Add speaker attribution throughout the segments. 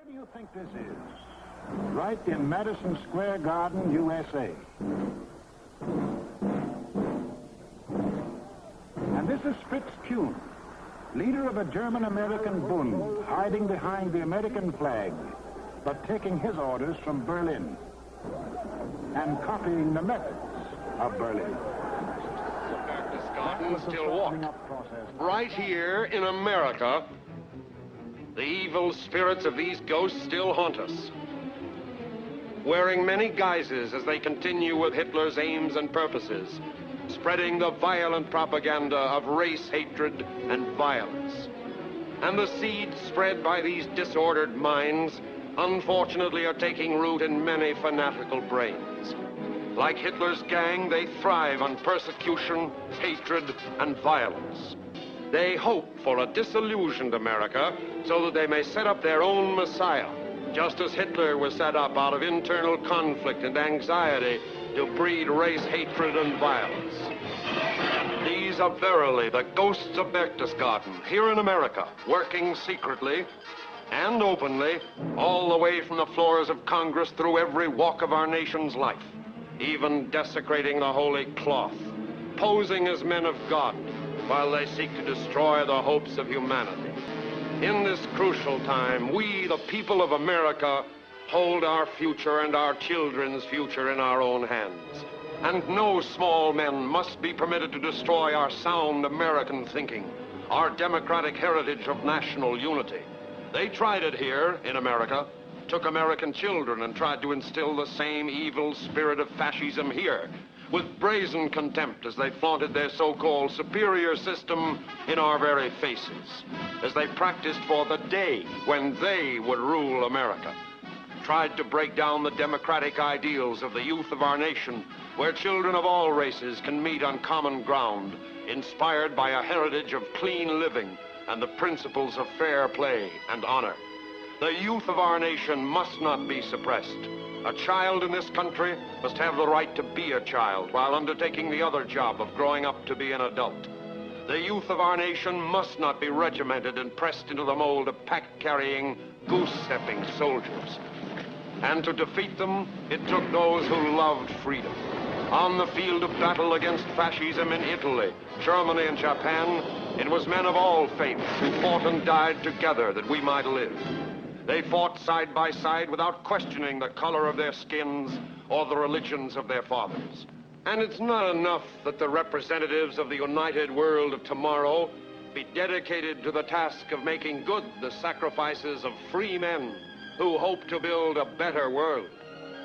Speaker 1: do you think this is? Right in Madison Square Garden, USA. And this is Fritz Kuhn, leader of a German-American Bund, hiding behind the American flag, but taking his orders from Berlin and copying the methods of Berlin.
Speaker 2: Berchtesgaden Garden still walked. Right here in America, the evil spirits of these ghosts still haunt us, wearing many guises as they continue with Hitler's aims and purposes, spreading the violent propaganda of race hatred and violence. And the seeds spread by these disordered minds, unfortunately, are taking root in many fanatical brains. Like Hitler's gang, they thrive on persecution, hatred, and violence. They hope for a disillusioned America so that they may set up their own Messiah, just as Hitler was set up out of internal conflict and anxiety to breed race hatred and violence. These are verily the ghosts of Berchtesgaden here in America, working secretly and openly all the way from the floors of Congress through every walk of our nation's life, even desecrating the holy cloth, posing as men of God while they seek to destroy the hopes of humanity. In this crucial time, we, the people of America, hold our future and our children's future in our own hands. And no small men must be permitted to destroy our sound American thinking, our democratic heritage of national unity. They tried it here in America, took American children and tried to instill the same evil spirit of fascism here, with brazen contempt as they flaunted their so-called superior system in our very faces, as they practiced for the day when they would rule America. Tried to break down the democratic ideals of the youth of our nation, where children of all races can meet on common ground, inspired by a heritage of clean living and the principles of fair play and honor. The youth of our nation must not be suppressed. A child in this country must have the right to be a child while undertaking the other job of growing up to be an adult. The youth of our nation must not be regimented and pressed into the mold of pack-carrying, goose-stepping soldiers. And to defeat them, it took those who loved freedom. On the field of battle against fascism in Italy, Germany, and Japan, it was men of all faiths who fought and died together that we might live. They fought side by side without questioning the color of their skins or the religions of their fathers. And it's not enough that the representatives of the united world of tomorrow be dedicated to the task of making good the sacrifices of free men who hope to build a better world.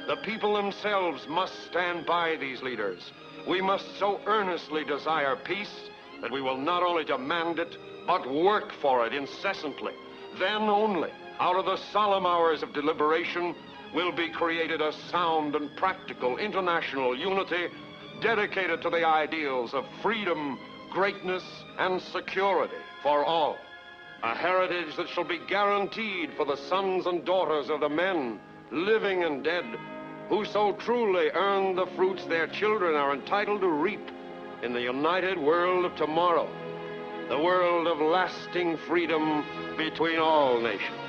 Speaker 2: The people themselves must stand by these leaders. We must so earnestly desire peace that we will not only demand it, but work for it incessantly. Then only, out of the solemn hours of deliberation, will be created a sound and practical international unity dedicated to the ideals of freedom, greatness, and security for all. A heritage that shall be guaranteed for the sons and daughters of the men, living and dead, who so truly earn the fruits their children are entitled to reap in the united world of tomorrow, the world of lasting freedom between all nations.